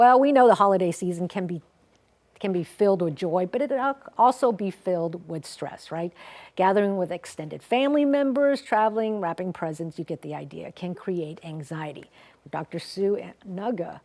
Well, we know the holiday season can be filled with joy, but it can also be filled with stress, right? Gathering with extended family members, traveling, wrapping presents, you get the idea, can create anxiety. Dr. Sue Inonog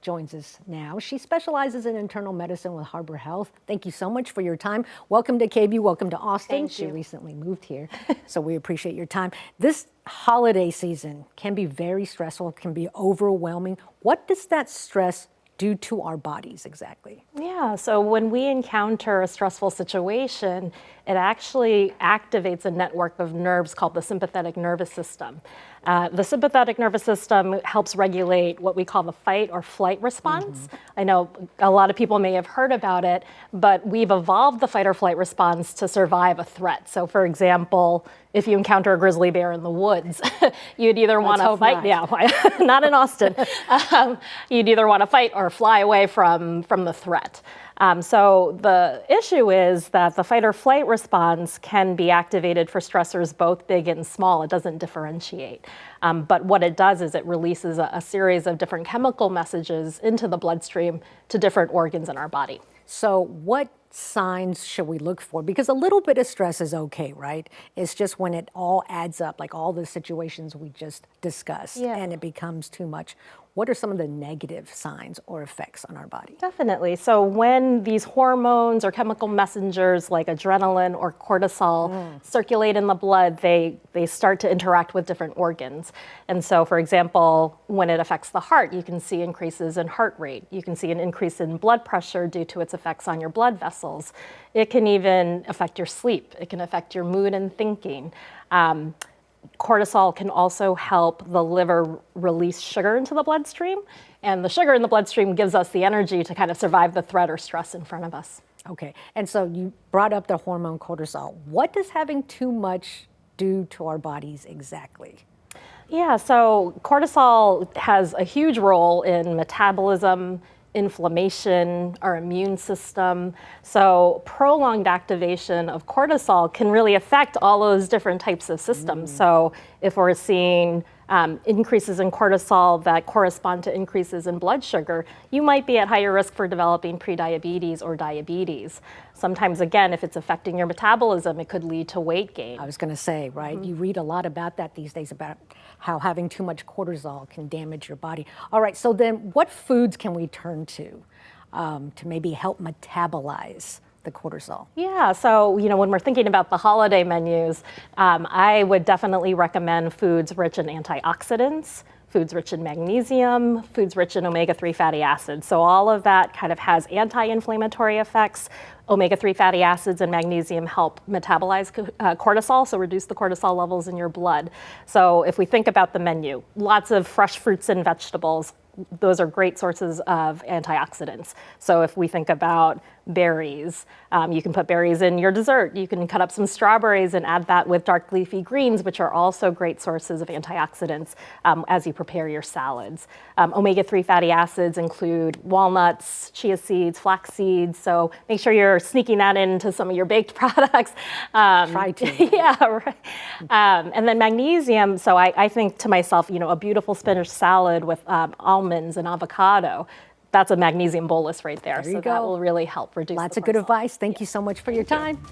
joins us now. She specializes in internal medicine with Harbor Health. Thank you so much for your time. Welcome to KVUE, welcome to Austin. Thank you. She recently moved here, so we appreciate your time. This holiday season can be very stressful, can be overwhelming. What does that stress do to our bodies exactly? Yeah, so when we encounter a stressful situation, it actually activates a network of nerves called the sympathetic nervous system. The sympathetic nervous system helps regulate what we call the fight or flight response. I know a lot of people may have heard about it, but we've evolved the fight or flight response to survive a threat. So for example, if you encounter a grizzly bear in the woods, you'd either want to fight, not in Austin, you'd either want to fight or fly away from the threat. So the issue is that the fight or flight response can be activated for stressors both big and small. It doesn't differentiate. But what it does is it releases a series of different chemical messages into the bloodstream to different organs in our body. So what signs should we look for? Because a little bit of stress is okay, right? It's just when it all adds up, like all the situations we just discussed, and it becomes too much. What are some of the negative signs or effects on our body? Definitely. So when these hormones or chemical messengers like adrenaline or cortisol circulate in the blood, they start to interact with different organs. And so, for example, when it affects the heart, you can see increases in heart rate. You can see an increase in blood pressure due to its effects on your blood vessels. It can even affect your sleep. It can affect your mood and thinking. Cortisol can also help the liver release sugar into the bloodstream, and the sugar in the bloodstream gives us the energy to kind of survive the threat or stress in front of us. Okay, and so you brought up the hormone cortisol. What does having too much do to our bodies exactly? Yeah, so cortisol has a huge role in metabolism, inflammation, our immune system. So prolonged activation of cortisol can really affect all those different types of systems. So if we're seeing increases in cortisol that correspond to increases in blood sugar, you might be at higher risk for developing prediabetes or diabetes. Sometimes, again, if it's affecting your metabolism, it could lead to weight gain. I was going to say, right? You read a lot about that these days, about how having too much cortisol can damage your body. All right, so then what foods can we turn to maybe help metabolize the cortisol? Yeah, so when we're thinking about the holiday menus, I would definitely recommend foods rich in antioxidants, foods rich in magnesium, foods rich in omega-3 fatty acids. So all of that kind of has anti-inflammatory effects. Omega-3 fatty acids and magnesium help metabolize cortisol, so reduce the cortisol levels in your blood. So if we think about the menu, lots of fresh fruits and vegetables, those are great sources of antioxidants. So if we think about berries, you can put berries in your dessert. You can cut up some strawberries and add that with dark leafy greens, which are also great sources of antioxidants as you prepare your salads. Omega-3 fatty acids include walnuts, chia seeds, flax seeds. So make sure you're sneaking that into some of your baked products. Try to. Yeah, right. And then magnesium. So I think to myself, a beautiful spinach salad with almonds and avocado. That's a magnesium bolus right there. There you So go. that will really help reduce Lots the of good cortisol. advice. Thank you so much for your time.